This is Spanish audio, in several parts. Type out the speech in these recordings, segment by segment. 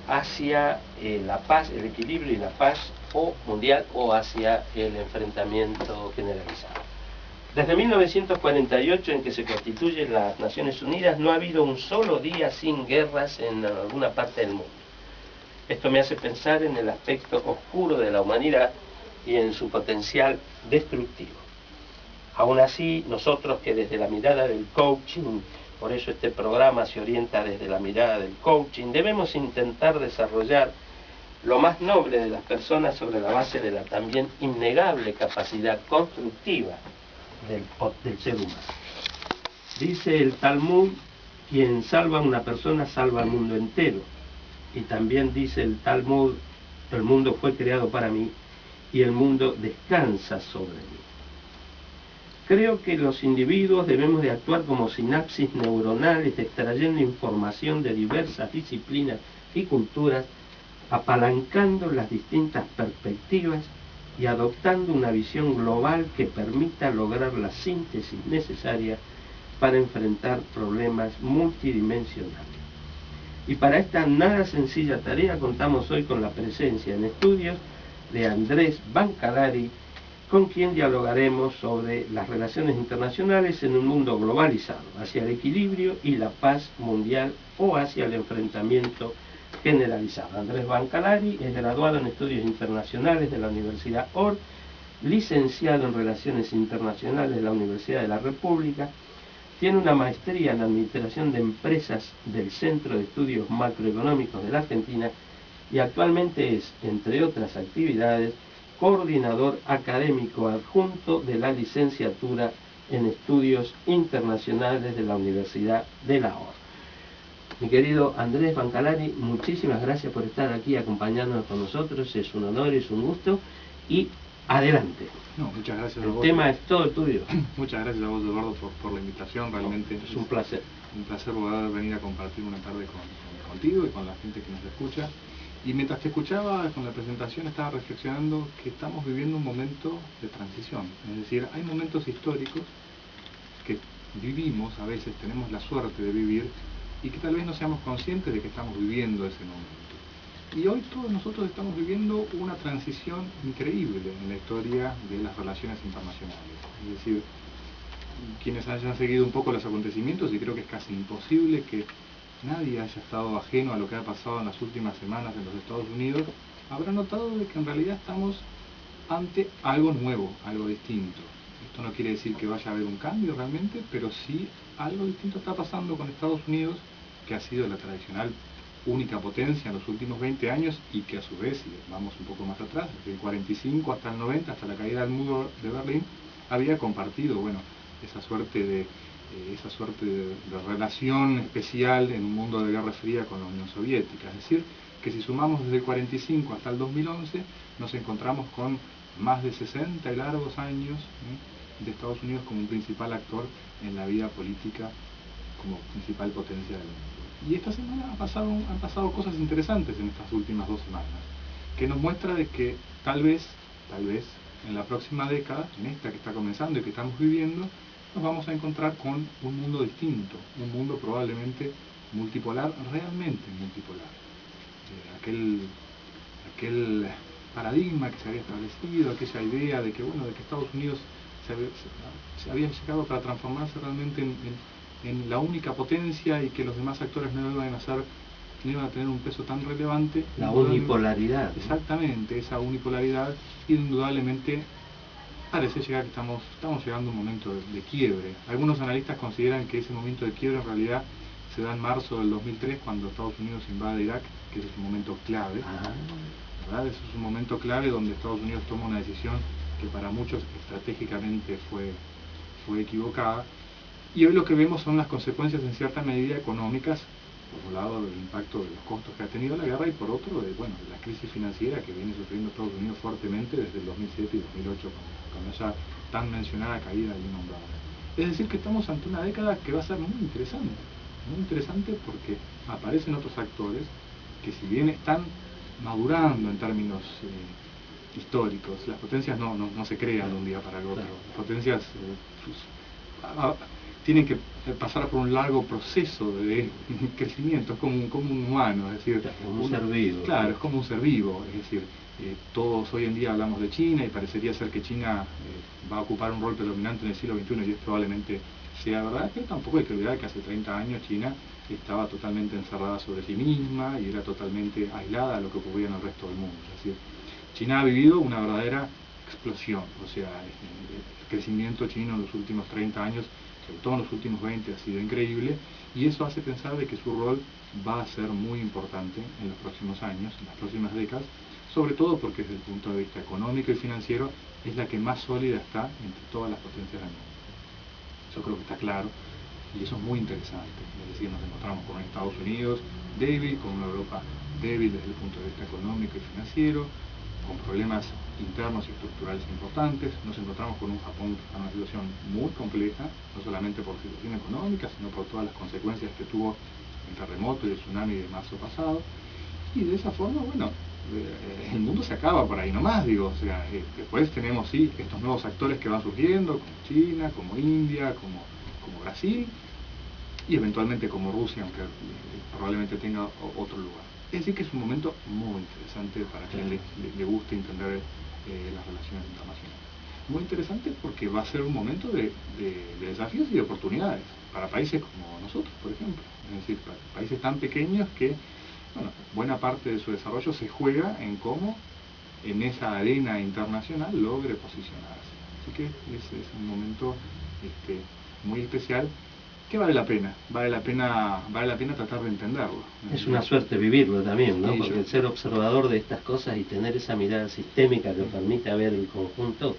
hacia la paz, el equilibrio y la paz o mundial o hacia el enfrentamiento generalizado. Desde 1948, en que se constituyen las Naciones Unidas, no ha habido un solo día sin guerras en alguna parte del mundo. Esto me hace pensar en el aspecto oscuro de la humanidad y en su potencial destructivo. Aún así, nosotros que desde la mirada del coaching, por eso este programa se orienta desde la mirada del coaching, debemos intentar desarrollar lo más noble de las personas sobre la base de la también innegable capacidad constructiva del ser humano. Dice el Talmud, quien salva a una persona salva al mundo entero. Y también dice el Talmud, el mundo fue creado para mí y el mundo descansa sobre mí. Creo que los individuos debemos de actuar como sinapsis neuronales, extrayendo información de diversas disciplinas y culturas, apalancando las distintas perspectivas y adoptando una visión global que permita lograr la síntesis necesaria para enfrentar problemas multidimensionales. Y para esta nada sencilla tarea contamos hoy con la presencia en estudios de Andrés Bancalari, con quien dialogaremos sobre las relaciones internacionales en un mundo globalizado, hacia el equilibrio y la paz mundial o hacia el enfrentamiento generalizado. Andrés Bancalari es graduado en Estudios Internacionales de la Universidad OR, licenciado en Relaciones Internacionales de la Universidad de la República, tiene una maestría en Administración de Empresas del Centro de Estudios Macroeconómicos de la Argentina y actualmente es, entre otras actividades, coordinador académico adjunto de la licenciatura en Estudios Internacionales de la Universidad de la OR. Mi querido Andrés Bancalari, muchísimas gracias por estar aquí acompañándonos con nosotros, es un honor, es un gusto y adelante. No, muchas gracias a vos. El tema es todo tuyo. Muchas gracias a vos, Eduardo, por la invitación, realmente es un placer. Un placer poder venir a compartir una tarde contigo y con la gente que nos escucha. Y mientras te escuchaba con la presentación estaba reflexionando que estamos viviendo un momento de transición. Es decir, hay momentos históricos que vivimos, a veces tenemos la suerte de vivir, y que tal vez no seamos conscientes de que estamos viviendo ese momento. Y hoy todos nosotros estamos viviendo una transición increíble en la historia de las relaciones internacionales. Es decir, quienes hayan seguido un poco los acontecimientos, y creo que es casi imposible que nadie haya estado ajeno a lo que ha pasado en las últimas semanas en los Estados Unidos, habrá notado de que en realidad estamos ante algo nuevo, algo distinto. Esto no quiere decir que vaya a haber un cambio realmente, pero sí algo distinto está pasando con Estados Unidos, que ha sido la tradicional única potencia en los últimos 20 años y que a su vez, si vamos un poco más atrás, desde el 45 hasta el 90, hasta la caída del muro de Berlín, había compartido, bueno, esa suerte de relación especial en un mundo de guerra fría con la Unión Soviética. Es decir, que si sumamos desde el 45 hasta el 2011, nos encontramos con más de 60 y largos años de Estados Unidos como un principal actor en la vida política, como principal potencia del mundo. Y esta semana han pasado cosas interesantes en estas últimas 2 semanas, que nos muestra de que tal vez, en la próxima década, en esta que está comenzando y que estamos viviendo, nos vamos a encontrar con un mundo distinto, un mundo probablemente multipolar, realmente multipolar. Aquel paradigma que se había establecido, aquella idea de que, bueno, de que Estados Unidos se había llegado para transformarse realmente en la única potencia y que los demás actores no iban a tener un peso tan relevante. La unipolaridad. Exactamente, esa unipolaridad, indudablemente parece llegar que estamos llegando a un momento de quiebre. Algunos analistas consideran que ese momento de quiebre en realidad se da en marzo del 2003, cuando Estados Unidos invade Irak, que ese es un momento clave. ¿Verdad? Ese es un momento clave donde Estados Unidos toma una decisión que para muchos estratégicamente fue equivocada. Y hoy lo que vemos son las consecuencias en cierta medida económicas, por un lado del impacto de los costos que ha tenido la guerra y por otro de la crisis financiera que viene sufriendo Estados Unidos fuertemente desde el 2007 y 2008 con esa tan mencionada caída de Lehman Brothers. Es decir, que estamos ante una década que va a ser muy interesante porque aparecen otros actores que, si bien están madurando en términos históricos, las potencias no se crean de un día para el otro. Las potencias tienen que pasar por un largo proceso de crecimiento, es como un humano, es decir, como un ser vivo. Claro, es como un ser vivo, es decir, todos hoy en día hablamos de China y parecería ser que China va a ocupar un rol predominante en el siglo XXI y es probablemente sea verdad, pero tampoco hay que olvidar que hace 30 años China estaba totalmente encerrada sobre sí misma y era totalmente aislada de lo que ocurría en el resto del mundo. Es decir, China ha vivido una verdadera explosión, o sea, el crecimiento chino en los últimos 30 años, sobre todo en los últimos 20, ha sido increíble, y eso hace pensar de que su rol va a ser muy importante en los próximos años, en las próximas décadas, sobre todo porque desde el punto de vista económico y financiero es la que más sólida está entre todas las potencias del mundo. Yo creo que está claro, y eso es muy interesante. Es decir, nos encontramos con Estados Unidos débil, con una Europa débil desde el punto de vista económico y financiero, con problemas internos y estructurales importantes. Nos encontramos con un Japón que está en una situación muy compleja, no solamente por situación económica, sino por todas las consecuencias que tuvo el terremoto y el tsunami de marzo pasado. Y de esa forma, bueno, el mundo se acaba por ahí nomás, digo, o sea, después tenemos sí estos nuevos actores que van surgiendo, como China, como India, como Brasil, y eventualmente como Rusia, aunque probablemente tenga otro lugar. Es decir que es un momento muy interesante para quien le guste entender las relaciones internacionales. Muy interesante porque va a ser un momento de desafíos y de oportunidades para países como nosotros, por ejemplo. Es decir, para países tan pequeños que, bueno, buena parte de su desarrollo se juega en cómo en esa arena internacional logre posicionarse. Así que es un momento muy especial que vale la pena tratar de entenderlo. Es una suerte vivirlo también, ¿no? Sí, porque el ser observador de estas cosas y tener esa mirada sistémica que permite ver el conjunto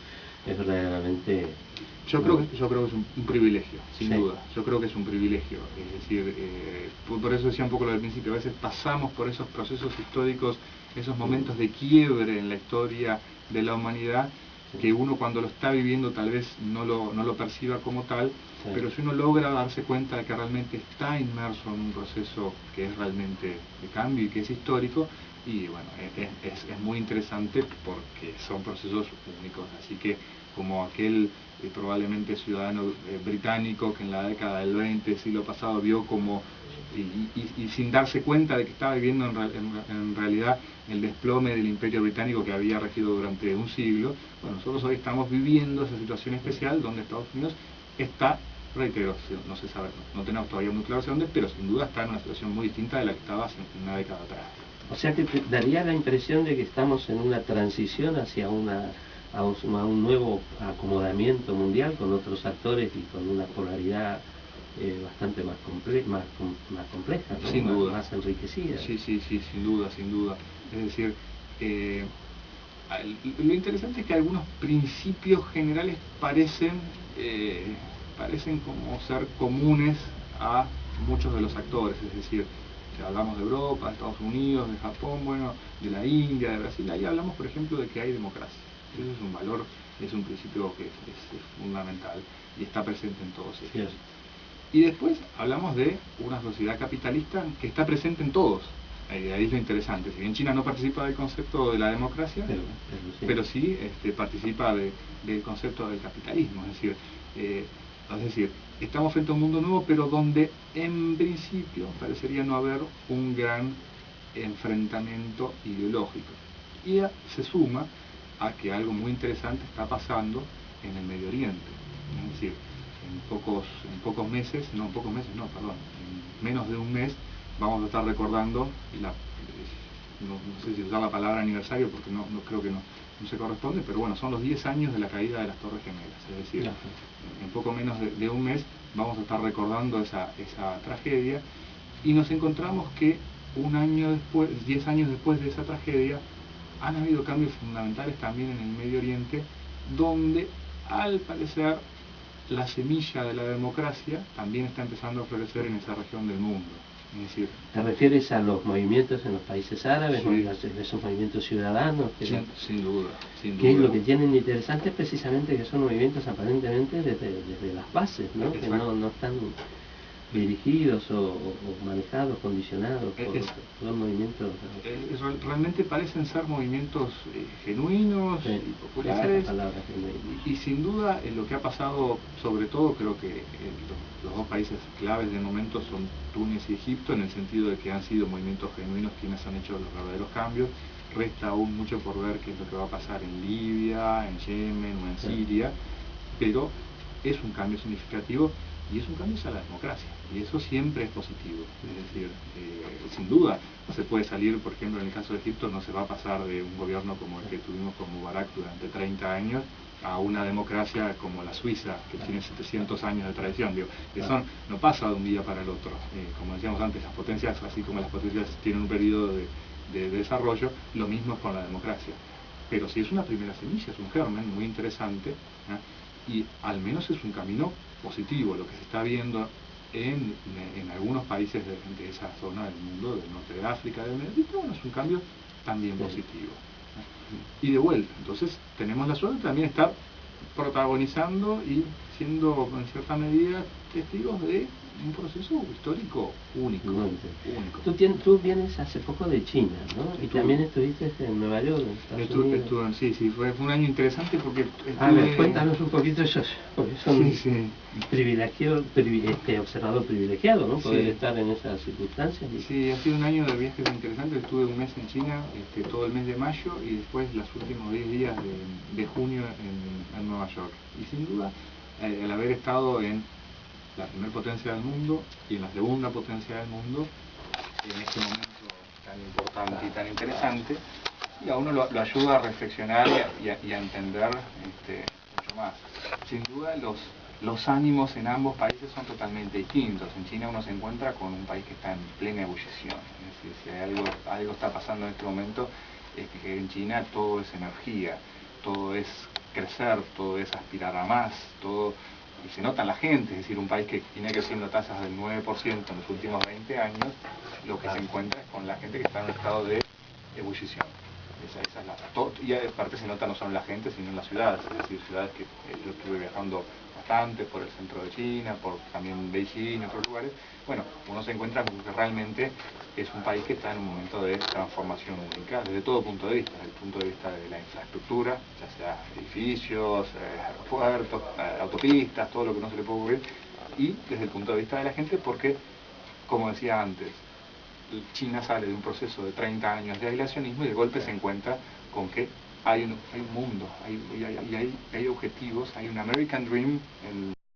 es verdaderamente... Yo creo que es un privilegio, sin sí. duda. Yo creo que es un privilegio. Es decir, por eso decía un poco lo del principio, a veces pasamos por esos procesos históricos, esos momentos de quiebre en la historia de la humanidad, que uno cuando lo está viviendo tal vez no lo perciba como tal, sí. Pero si uno logra darse cuenta de que realmente está inmerso en un proceso que es realmente de cambio y que es histórico, y bueno, es muy interesante porque son procesos únicos. Así que como aquel probablemente ciudadano británico que en la década del 20, siglo pasado, vio como y sin darse cuenta de que estaba viviendo en realidad el desplome del imperio británico que había regido durante un siglo. Bueno, nosotros hoy estamos viviendo esa situación especial donde Estados Unidos está, reitero, no se sabe, no tenemos todavía muy claro hacia dónde, pero sin duda está en una situación muy distinta de la que estaba hace una década atrás. O sea que te daría la impresión de que estamos en una transición hacia a un nuevo acomodamiento mundial con otros actores y con una polaridad bastante más compleja, ¿no? Sin duda. Más enriquecida. Sí, sin duda. Es decir, lo interesante es que algunos principios generales parecen como ser comunes a muchos de los actores, es decir, si hablamos de Europa, de Estados Unidos, de Japón, bueno, de la India, de Brasil, ahí hablamos por ejemplo de que hay democracia. Eso es un valor, es un principio que es fundamental y está presente en todos ellos. Sí. Y después hablamos de una sociedad capitalista que está presente en todos. Ahí es lo interesante. Si bien China no participa del concepto de la democracia, pero sí participa del concepto del capitalismo. Es decir, estamos frente a un mundo nuevo, pero donde en principio parecería no haber un gran enfrentamiento ideológico. Y se suma a que algo muy interesante está pasando en el Medio Oriente. Es decir, en menos de un mes vamos a estar recordando no sé si usar la palabra aniversario porque no creo que no se corresponde, pero bueno, son los 10 años de la caída de las Torres Gemelas. Es decir, en poco menos de un mes vamos a estar recordando esa tragedia, y nos encontramos que 10 años después de esa tragedia han habido cambios fundamentales también en el Medio Oriente, donde al parecer la semilla de la democracia también está empezando a florecer en esa región del mundo. Es decir, ¿te refieres a los movimientos en los países árabes, sí, esos movimientos ciudadanos? Sin duda. Que es lo que tienen interesante precisamente que son movimientos aparentemente desde las bases, ¿no? Que no están dirigidos o manejados, condicionados por movimientos. Realmente parecen ser movimientos genuinos Sí, y populares. palabra, Y sin duda lo que ha pasado, sobre todo creo que los dos países claves de momento son Túnez y Egipto, en el sentido de que han sido movimientos genuinos quienes han hecho los verdaderos cambios. Resta aún mucho por ver qué es lo que va a pasar en Libia, en Yemen o en Siria, pero es un cambio significativo y es un cambio hacia la democracia, y eso siempre es positivo. Es decir, sin duda no se puede salir, por ejemplo, en el caso de Egipto no se va a pasar de un gobierno como el que tuvimos con Mubarak durante 30 años a una democracia como la Suiza, que tiene 700 años de tradición. Digo, eso no pasa de un día para el otro. Como decíamos antes, las potencias, así como las potencias tienen un periodo de desarrollo, lo mismo es con la democracia. Pero sí es una primera semilla, es un germen muy interesante, y al menos es un camino positivo. Lo que se está viendo en algunos países de esa zona del mundo, del norte de África, del Medio Oriente, bueno, es un cambio también positivo. Y de vuelta, entonces tenemos la suerte de también estar protagonizando y siendo en cierta medida testigos de un proceso histórico único. Tú vienes hace poco de China, ¿no? Y también estuviste en Nueva York, en Estados Unidos. Sí, fue un año interesante porque A ver, cuéntanos un poquito eso, porque son observador privilegiado, ¿no? Poder estar en esas circunstancias. Sí, ha sido un año de viajes interesantes. Estuve un mes en China, todo el mes de mayo, y después los últimos 10 días de junio en Nueva York. Y sin duda, el haber estado en la primera potencia del mundo y en la segunda potencia del mundo, en este momento tan importante y tan interesante, y a uno lo ayuda a reflexionar y a entender mucho más. Sin duda los ánimos en ambos países son totalmente distintos. En China uno se encuentra con un país que está en plena ebullición. Es decir, si algo está pasando en este momento, es que en China todo es energía, todo es crecer, todo es aspirar a más, todo, y se nota en la gente. Es decir, un país que viene creciendo tasas del 9% en los últimos 20 años, lo que se encuentra es con la gente que está en un estado de ebullición. Esa es y aparte se nota no solo en la gente, sino en las ciudades. Es decir, ciudades que yo estuve viajando bastante por el centro de China, por también Beijing y otros lugares. Bueno, uno se encuentra con que realmente es un país que está en un momento de transformación única desde todo punto de vista, desde el punto de vista de la infraestructura, ya sea edificios, aeropuertos, autopistas, todo lo que no se le puede ocurrir, y desde el punto de vista de la gente, porque, como decía antes, China sale de un proceso de 30 años de aislacionismo y de golpe se encuentra con que hay un mundo, hay objetivos, hay un American Dream,